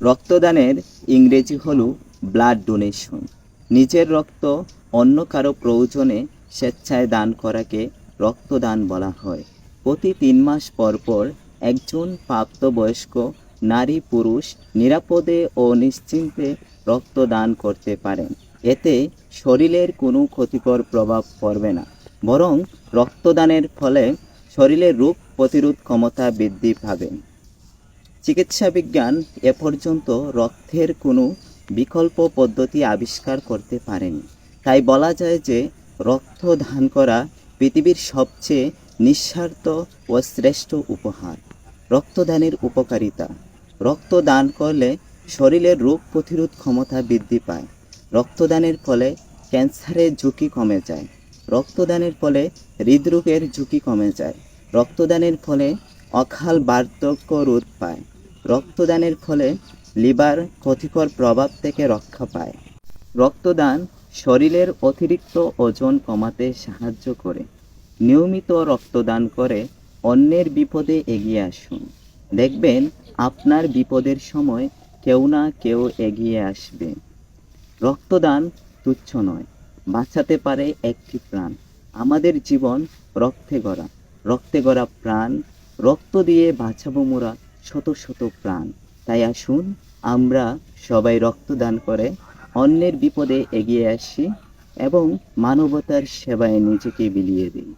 রক্তদানের ইংরেজি হলো blood donation. নিজের রক্ত অন্য কারো প্রয়োজনে স্বেচ্ছায় দান করাকে রক্তদান বলা হয়। প্রতি 3 মাস পর পর একজন প্রাপ্তবয়স্ক নারী পুরুষ নিরাপদে ও নিশ্চিন্তে রক্তদান করতে পারেন। এতে শরীরের কোনো ক্ষতিকর প্রভাব পড়বে না, বরং রক্তদানের ফলে শরীরের রোগ প্রতিরোধ ক্ষমতা বৃদ্ধি পাবে। চিকিৎসা বিজ্ঞান এ পর্যন্ত রক্তের কোনো বিকল্প পদ্ধতি আবিষ্কার করতে পারেনি। তাই বলা যায় যে রক্ত দান করা পৃথিবীর সবচেয়ে নিঃস্বার্থ ও শ্রেষ্ঠ উপহার। রক্তদানের উপকারিতা: রক্ত দান করলে শরীরের রোগ প্রতিরোধ ক্ষমতা বৃদ্ধি পায়। রক্তদানের ফলে ক্যান্সারের ঝুঁকি কমে যায়। রক্তদানের ফলে হৃদরোগের ঝুঁকি কমে যায়। রক্তদানের ফলে অকাল বার্ধক্য রোধ পায়। রক্তদানের ফলে লিভার ক্ষতিকর প্রভাব থেকে রক্ষা পায়। রক্তদান শরীরের অতিরিক্ত ওজন কমাতে সাহায্য করে। নিয়মিত রক্তদান করে অন্যের বিপদে এগিয়ে আসুন। দেখবেন আপনার বিপদের সময় কেউ না কেউ এগিয়ে আসবে। রক্তদান তুচ্ছ নয়, বাঁচাতে পারে একটি প্রাণ। আমাদের জীবন রক্তে গড়া প্রাণ। রক্ত দিয়ে বাঁচাবো মোরা শত শত প্রাণ। তাই আসুন আমরা সবাই রক্তদান করে অন্যের বিপদে এগিয়ে আসি এবং মানবতার সেবায় নিজেকে বিলিয়ে দিই।